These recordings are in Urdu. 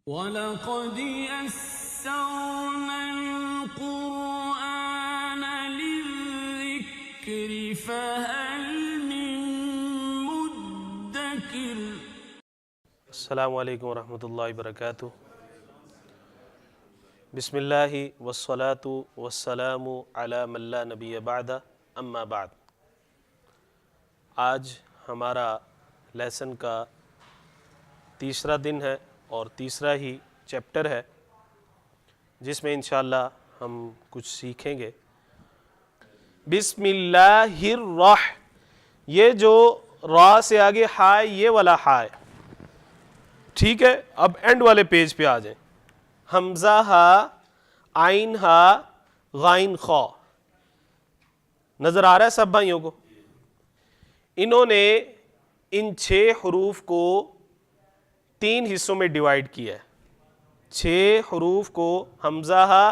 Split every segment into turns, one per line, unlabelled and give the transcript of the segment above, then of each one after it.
وَلَقَدْ يَسَّرْنَا الْقُرْآنَ لِلذِّكْرِ فَهَلْ مِن مُّدَّكِرٍ۔
السلام علیکم ورحمۃ اللہ وبرکاتہ۔ بسم اللہ والصلاة والسلام علی من لا نبی بعد، اما بعد۔ آج ہمارا لیسن کا تیسرا دن ہے اور تیسرا ہی چیپٹر ہے، جس میں انشاءاللہ ہم کچھ سیکھیں گے۔ بسم اللہ یہ جو را سے آگے ہائے، یہ والا ہائے، ٹھیک ہے۔ اب اینڈ والے پیج پہ آ جائیں۔ حمزہ ہا، عین ہا، غائن خا، نظر آ رہا ہے سب بھائیوں کو؟ انہوں نے ان 6 حروف کو 3 حصوں میں ڈیوائیڈ کیا ہے۔ 6 حروف کو، حمزہ ہا،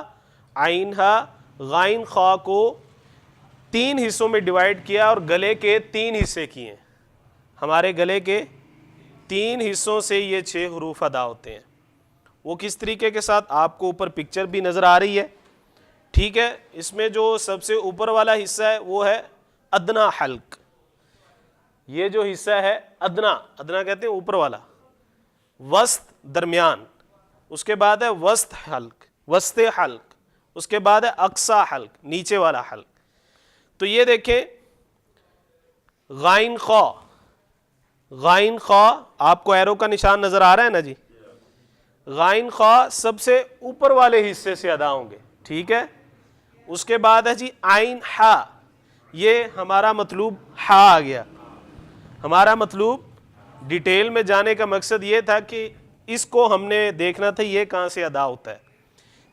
عین ہا، غائن خا کو 3 حصوں میں ڈیوائیڈ کیا اور گلے کے 3 حصے کیے ہیں۔ ہمارے گلے کے 3 حصوں سے یہ 6 حروف ادا ہوتے ہیں۔ وہ کس طریقے کے ساتھ، آپ کو اوپر پکچر بھی نظر آ رہی ہے، ٹھیک ہے۔ اس میں جو سب سے اوپر والا حصہ ہے وہ ہے ادنا حلق۔ یہ جو حصہ ہے ادنا کہتے ہیں اوپر والا، وسط درمیان، اس کے بعد ہے وسط حلق، اس کے بعد ہے اقصی حلق، نیچے والا حلق۔ تو یہ دیکھیں، غائن خا، آپ کو ایرو کا نشان نظر آ رہا ہے نا جی؟ غائن خا سب سے اوپر والے حصے سے ادا ہوں گے، ٹھیک ہے۔ اس کے بعد ہے جی عین ہا، یہ ہمارا مطلوب ہا آ گیا۔ ہمارا مطلوب ڈیٹیل میں جانے کا مقصد یہ تھا کہ اس کو ہم نے دیکھنا تھا یہ کہاں سے ادا ہوتا ہے،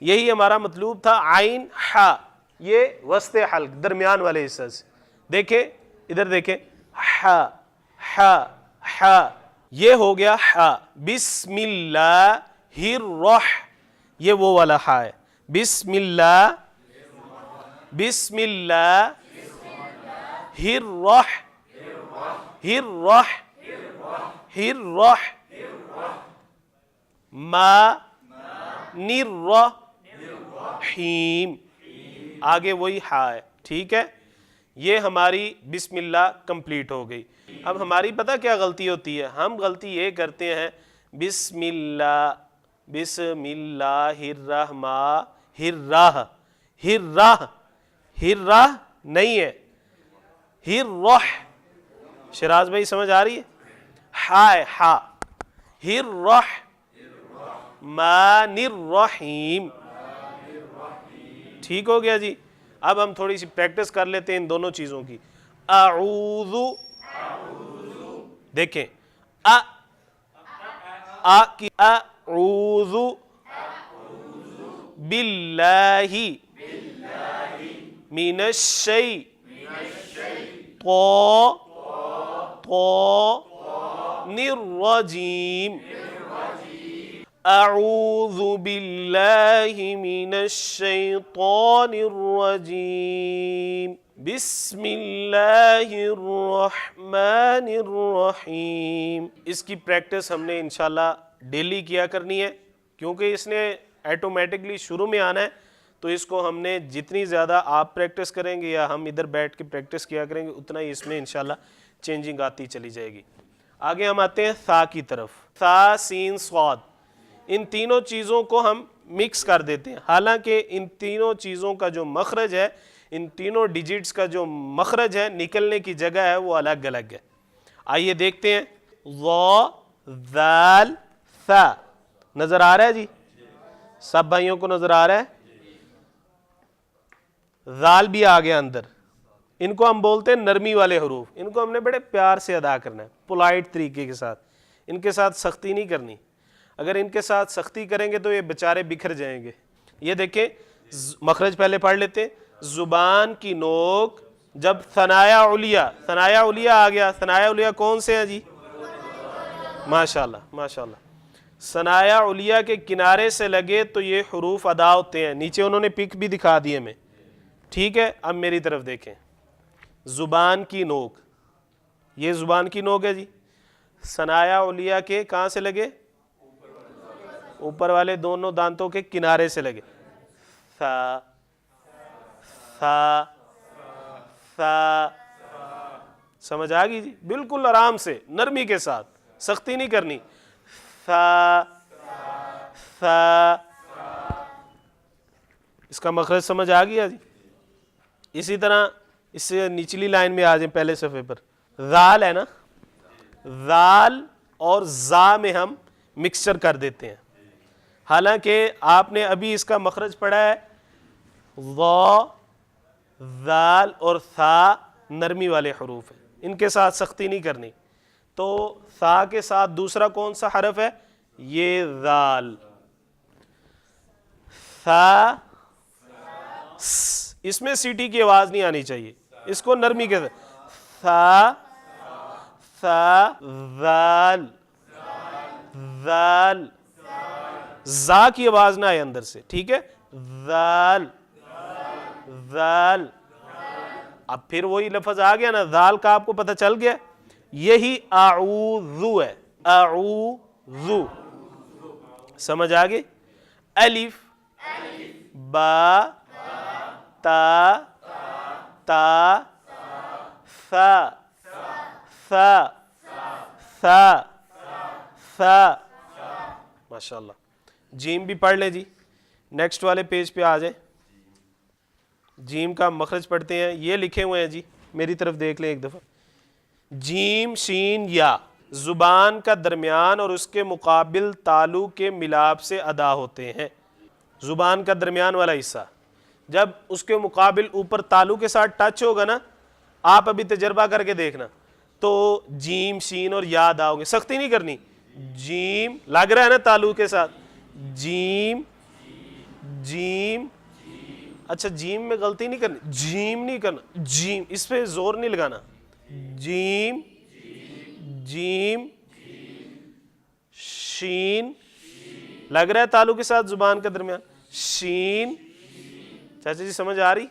یہی ہمارا مطلوب تھا۔ عین ہا، یہ وسط حلق، درمیان والے حصے سے۔ دیکھیں ادھر دیکھیں، ہا ہا ہا، یہ ہو گیا ہا۔ بسم اللہ یہ وہ والا ہا ہے۔ بسم اللہ الرحیم، آگے وہی ہا ہے، ٹھیک ہے۔ یہ ہماری بسم اللہ کمپلیٹ ہو گئی۔ اب ہماری پتہ کیا غلطی ہوتی ہے؟ ہم غلطی یہ کرتے ہیں، بسم اللہ ہر نہیں ہے، شراز بھائی سمجھ آ رہی ہے؟ ہا الرحمن الرحیم، ٹھیک ہو گیا جی۔ اب ہم تھوڑی سی پریکٹس کر لیتے ہیں ان دونوں چیزوں کی۔ اعوذ، دیکھیں کی اعوذ باللہ من الشیطان الرجیم، اعوذ باللہ من الشیطان الرجیم، بسم اللہ الرحمن الرحیم۔ اس کی پریکٹس ہم نے انشاءاللہ ڈیلی کیا کرنی ہے، کیونکہ اس نے ایٹومیٹکلی شروع میں آنا ہے، تو اس کو ہم نے جتنی زیادہ آپ پریکٹس کریں گے یا ہم ادھر بیٹھ کے پریکٹس کیا کریں گے، اتنا ہی اس میں انشاءاللہ چینجنگ آتی چلی جائے گی۔ آگے ہم آتے ہیں ثا کی طرف۔ ثا، سین، صاد، ان تینوں چیزوں کو ہم مکس کر دیتے ہیں، حالانکہ ان تینوں چیزوں کا جو مخرج ہے، ان تینوں ڈیجٹس کا جو مخرج ہے، نکلنے کی جگہ ہے، وہ الگ الگ ہے۔ آئیے دیکھتے ہیں۔ ظا، ذال، ثا، نظر آ رہا ہے جی؟ سب بھائیوں کو نظر آ رہا ہے؟ ذال بھی آ گیا اندر۔ ان کو ہم بولتے ہیں نرمی والے حروف، ان کو ہم نے بڑے پیار سے ادا کرنا ہے، پولائٹ طریقے کے ساتھ، ان کے ساتھ سختی نہیں کرنی۔ اگر ان کے ساتھ سختی کریں گے تو یہ بیچارے بکھر جائیں گے۔ یہ دیکھیں، مخرج پہلے پڑھ لیتے ہیں۔ زبان کی نوک، جب ثنایا علیہ آ گیا، ثنایا علیہ کون سے ہیں جی؟ ماشاءاللہ ماشاءاللہ، ثنایا علیہ کے کنارے سے لگے تو یہ حروف ادا ہوتے ہیں۔ نیچے انہوں نے پک بھی دکھا دی ہمیں، ٹھیک ہے۔ اب میری طرف دیکھیں، زبان کی نوک، یہ زبان کی نوک ہے جی۔ ثنایا علیہ کے کہاں سے لگے؟ اوپر والے دونوں دانتوں کے کنارے سے لگے. ثا ثا ثا. سمجھ آ گئی جی؟ بالکل آرام سے نرمی کے ساتھ، سختی نہیں کرنی. ثا ثا. اس کا مخرج سمجھ آ گیا جی؟ اسی طرح اس سے نچلی لائن میں آ جائیں پہلے صفحے پر. ذال ہے نا، ذال اور زا میں ہم مکسچر کر دیتے ہیں، حالانکہ آپ نے ابھی اس کا مخرج پڑھا ہے ضا، ذال اور ثا نرمی والے حروف ہیں، ان کے ساتھ سختی نہیں کرنی. تو ثا کے ساتھ دوسرا کون سا حرف ہے؟ یہ ذال. ثا، اس میں سیٹی کی آواز نہیں آنی چاہیے، اس کو نرمی کے ساتھ. ثا ثا ذال ذال. زا کی آواز نہ آئے اندر سے، ٹھیک ہے؟ ذال ذال. اب پھر وہی لفظ آ گیا نا، ذال کا آپ کو پتہ چل گیا، یہی اعوذ ہے. اعوذ. سمجھ آ گئی؟ الف با تا تا ثا ثا ثا ثا. ماشاء اللہ. جیم بھی پڑھ لیں جی، نیکسٹ والے پیج پہ آ جائیں. جیم کا مخرج پڑھتے ہیں، یہ لکھے ہوئے ہیں جی، میری طرف دیکھ لیں ایک دفعہ. جیم شین یا زبان کا درمیان اور اس کے مقابل تالو کے ملاپ سے ادا ہوتے ہیں. زبان کا درمیان والا حصہ جب اس کے مقابل اوپر تالو کے ساتھ ٹچ ہوگا نا، آپ ابھی تجربہ کر کے دیکھنا، تو جیم شین اور یا ادا ہوں گے. سختی نہیں کرنی. جیم لگ رہا ہے نا تالو کے ساتھ، جیم جیم. اچھا جیم میں غلطی نہیں کرنی، جیم نہیں کرنا، جیم اس پہ زور نہیں لگانا. جیم جیم شین لگ رہا ہے تالو کے ساتھ زبان کے درمیان، شین. چاچا جی سمجھ آ رہی؟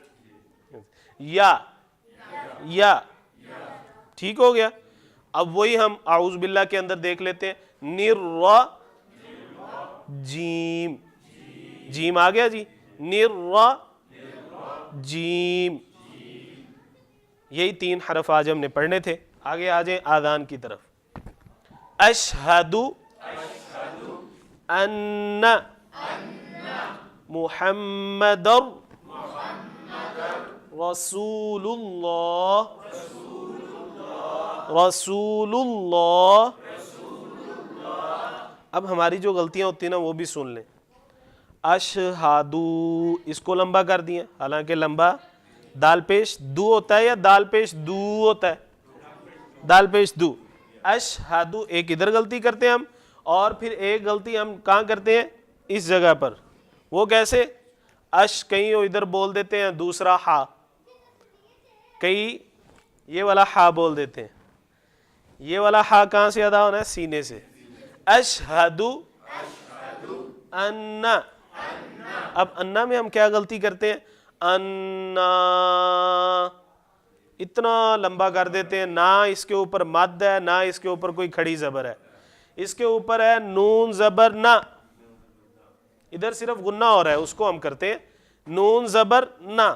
یا یا ٹھیک ہو گیا. اب وہی ہم اعوذ باللہ کے اندر دیکھ لیتے ہیں. نر جیم. جیم آ گیا جی. نر جیم. یہی 3 حرف آج ہم نے پڑھنے تھے. آگے آ جائیں آذان کی طرف. اشہد ان محمد رسول اللہ. رسول اللہ. اب ہماری جو غلطیاں ہوتی ہیں نا وہ بھی سن لیں. اشہدو اس کو لمبا کر دیا، حالانکہ لمبا دال پیش دو ہوتا ہے یا دال پیش دو ہوتا ہے؟ دال پیش دو. اشہدو ایک ادھر غلطی کرتے ہیں ہم، اور پھر ایک غلطی ہم کہاں کرتے ہیں؟ اس جگہ پر. وہ کیسے؟ اش کہیں ادھر بول دیتے ہیں، دوسرا ہا کہیں یہ والا ہا بول دیتے ہیں. یہ والا ہا کہاں سے ادا ہونا ہے؟ سینے سے. اشہدو ان. اب انا میں ہم کیا غلطی کرتے ہیں؟ انا اتنا لمبا کر دیتے ہیں، نہ اس کے اوپر مد ہے نہ اس کے اوپر کوئی کھڑی زبر ہے، اس کے اوپر ہے نون زبر نہ. ادھر صرف غنہ ہو رہا ہے، اس کو ہم کرتے ہیں نون زبر نہ.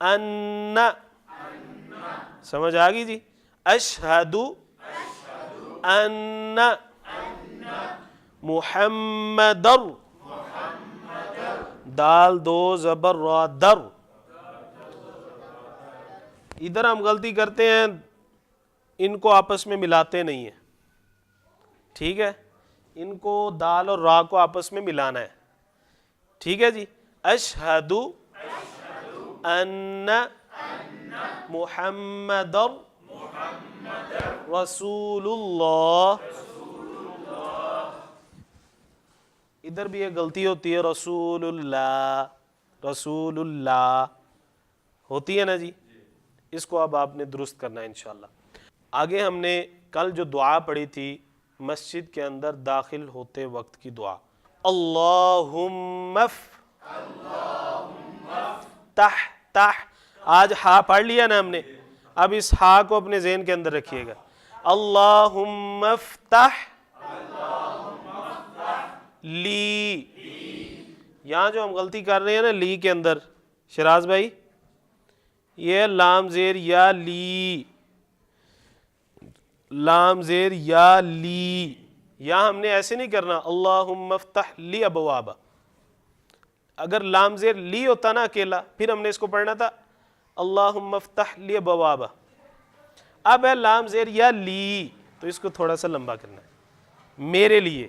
ان. سمجھ آ گئی جی؟ اشہدو ان محمد. دال دو زبر را در. ادھر ہم غلطی کرتے ہیں، ان کو آپس میں ملاتے نہیں ہیں، ٹھیک ہے؟ ان کو دال اور را کو آپس میں ملانا ہے، ٹھیک ہے جی؟ اشہدو ان محمد رسول اللہ. ادھر بھی ایک غلطی ہوتی ہے، رسول اللہ. رسول اللہ ہوتی ہے نا جی؟ اس کو اب آپ نے درست کرنا ہے انشاءاللہ. آگے ہم نے کل جو دعا پڑھی تھی مسجد کے اندر داخل ہوتے وقت کی دعا، اللہم تح تح. آج ہا پڑھ لیا نا ہم نے، اب اس ہا کو اپنے ذہن کے اندر رکھیے گا. اللہم افتح لی. یہاں جو ہم غلطی کر رہے ہیں نا لی کے اندر، شراز بھائی، یہ لام زیر یا لی، لام زیر یا لی. یہاں ہم نے ایسے نہیں کرنا اللہم افتح لی ابوابا. اگر لام زیر لی ہوتا نا اکیلا، پھر ہم نے اس کو پڑھنا تھا اللہم افتح لی ابوابا. اب ہے لام زیر یا لی، تو اس کو تھوڑا سا لمبا کرنا ہے. میرے لیے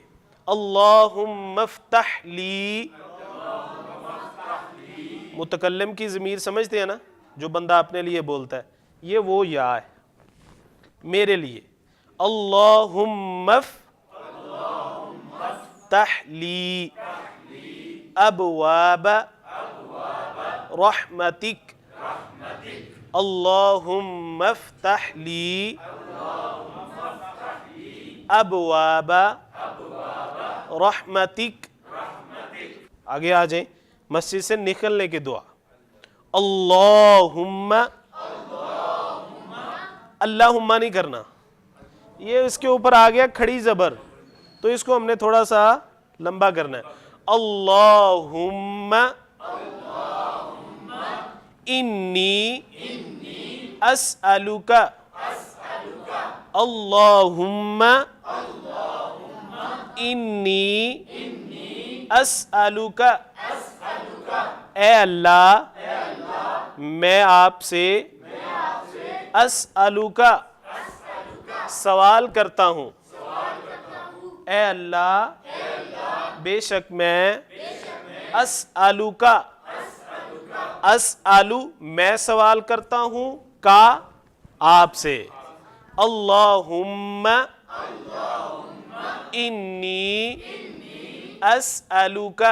اللہم افتح لی. متکلم کی ضمیر سمجھتے ہیں نا، جو بندہ اپنے لیے بولتا ہے، یہ وہ یا ہے. میرے لیے اللہم افتح لی ابواب رحمتک. اللہم افتح لی ابواب رحمتک. آگے آ جائیں، مسجد سے نکلنے کی دعا. اللہم، اللہم نہیں کرنا، یہ اس کے اوپر آ گیا کھڑی زبر، تو اس کو ہم نے تھوڑا سا لمبا کرنا ہے. اللہم انی اسألک. اللہم انی اسألک. اے اللہ میں آپ سے اسألک سوال کرتا ہوں. اے اللہ بے شک میں اسألک، اسألو میں سوال کرتا ہوں، کا آپ سے. اللہم انی اسألک.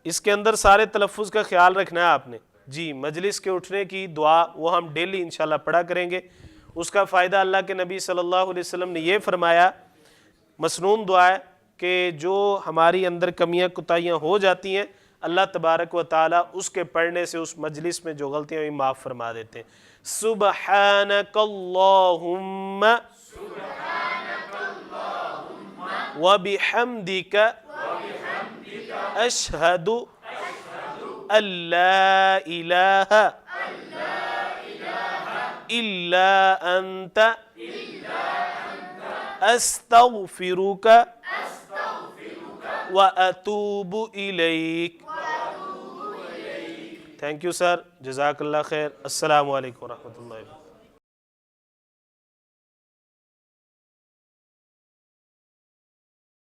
اس کے اندر سارے تلفظ کا خیال رکھنا ہے آپ نے. جی مجلس کے اٹھنے کی دعا وہ ہم ڈیلی انشاءاللہ پڑھا کریں گے. اس کا فائدہ اللہ کے نبی صلی اللہ علیہ وسلم نے یہ فرمایا، مسنون دعا ہے کہ جو ہماری اندر کمیاں کوتاہیاں ہو جاتی ہیں، اللہ تبارک و تعالیٰ اس کے پڑھنے سے اس مجلس میں جو غلطیاں ہوئی معاف فرما دیتے ہیں. سبحانک اللہم وبحمدک اشہد ان لا الہ الا انت استغفرک واتوب الیک. تھینک یو سر، جزاک اللہ خیر. السلام علیکم ورحمۃ اللہ وبرکاتہ.